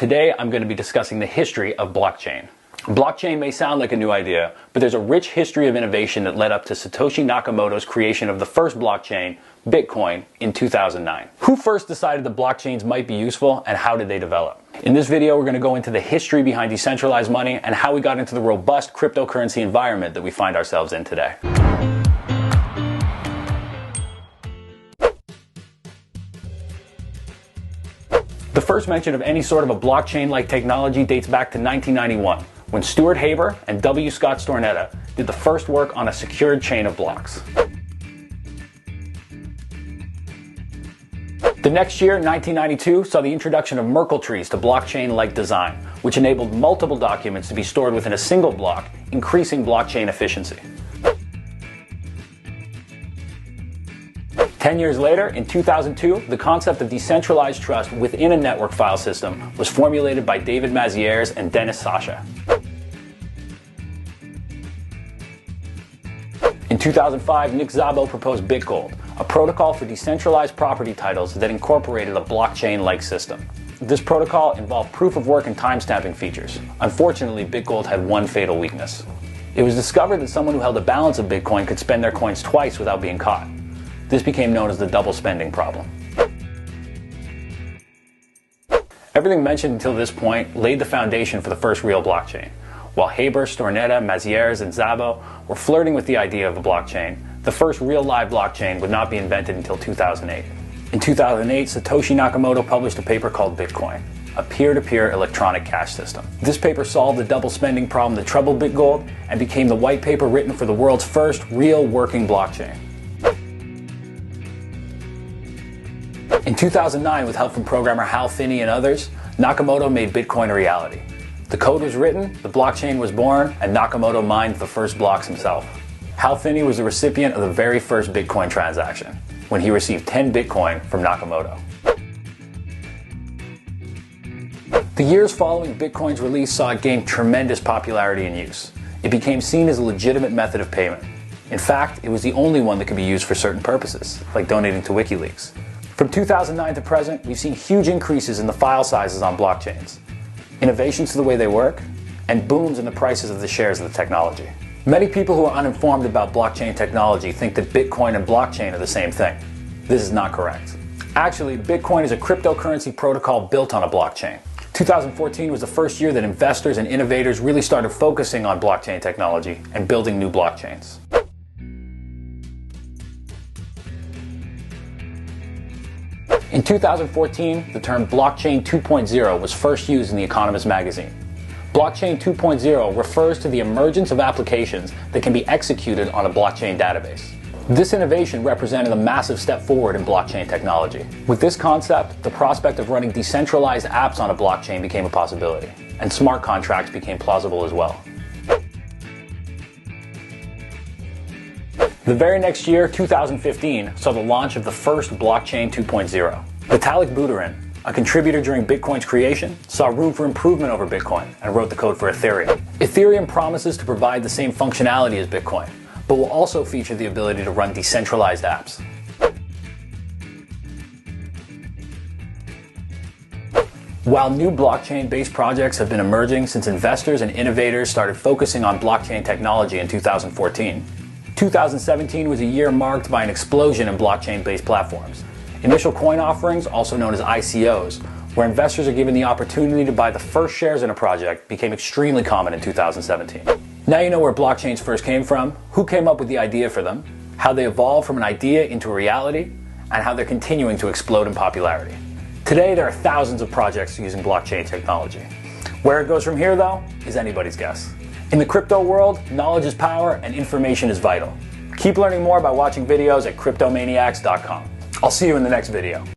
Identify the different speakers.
Speaker 1: Today, I'm going to be discussing the history of blockchain. Blockchain may sound like a new idea, but there's a rich history of innovation that led up to Satoshi Nakamoto's creation of the first blockchain, Bitcoin, in 2009. Who first decided that blockchains might be useful, and how did they develop? In this video, we're going to go into the history behind decentralized money and how we got into the robust cryptocurrency environment that we find ourselves in today. The first mention of any sort of a blockchain-like technology dates back to 1991, when Stuart Haber and W. Scott Stornetta did the first work on a secured chain of blocks. The next year, 1992, saw the introduction of Merkle trees to blockchain-like design, which enabled multiple documents to be stored within a single block, increasing blockchain efficiency. 10 years later, in 2002, the concept of decentralized trust within a network file system was formulated by David Mazieres and Denis Sasha. In 2005, Nick Szabo proposed BitGold, a protocol for decentralized property titles that incorporated a blockchain-like system. This protocol involved proof of work and timestamping features. Unfortunately, BitGold had one fatal weakness. It was discovered that someone who held a balance of Bitcoin could spend their coins twice without being caught. This became known as the double spending problem. Everything mentioned until this point laid the foundation for the first real blockchain. While Haber, Stornetta, Mazieres, and Szabo were flirting with the idea of a blockchain, the first real live blockchain would not be invented until 2008. In 2008, Satoshi Nakamoto published a paper called Bitcoin, a peer-to-peer electronic cash system. This paper solved the double spending problem that troubled BitGold and became the white paper written for the world's first real working blockchain. In 2009, with help from programmer Hal Finney and others, Nakamoto made Bitcoin a reality. The code was written, the blockchain was born, and Nakamoto mined the first blocks himself. Hal Finney was the recipient of the very first Bitcoin transaction, when he received 10 Bitcoin from Nakamoto. The years following Bitcoin's release saw it gain tremendous popularity and use. It became seen as a legitimate method of payment. In fact, it was the only one that could be used for certain purposes, like donating to WikiLeaks. From 2009 to present, we've seen huge increases in the file sizes on blockchains, innovations to the way they work, and booms in the prices of the shares of the technology. Many people who are uninformed about blockchain technology think that Bitcoin and blockchain are the same thing. This is not correct. Actually, Bitcoin is a cryptocurrency protocol built on a blockchain. 2014 was the first year that investors and innovators really started focusing on blockchain technology and building new blockchains. In 2014, the term Blockchain 2.0 was first used in The Economist magazine. Blockchain 2.0 refers to the emergence of applications that can be executed on a blockchain database. This innovation represented a massive step forward in blockchain technology. With this concept, the prospect of running decentralized apps on a blockchain became a possibility, and smart contracts became plausible as well. The very next year, 2015, saw the launch of the first Blockchain 2.0. Vitalik Buterin, a contributor during Bitcoin's creation, saw room for improvement over Bitcoin and wrote the code for Ethereum. Ethereum promises to provide the same functionality as Bitcoin, but will also feature the ability to run decentralized apps. While new blockchain-based projects have been emerging since investors and innovators started focusing on blockchain technology in 2014, 2017 was a year marked by an explosion in blockchain-based platforms. Initial coin offerings, also known as ICOs, where investors are given the opportunity to buy the first shares in a project, became extremely common in 2017. Now you know where blockchains first came from, who came up with the idea for them, how they evolved from an idea into a reality, and how they're continuing to explode in popularity. Today there are thousands of projects using blockchain technology. Where it goes from here, though, is anybody's guess. In the crypto world, knowledge is power and information is vital. Keep learning more by watching videos at cryptomaniacs.com. I'll see you in the next video.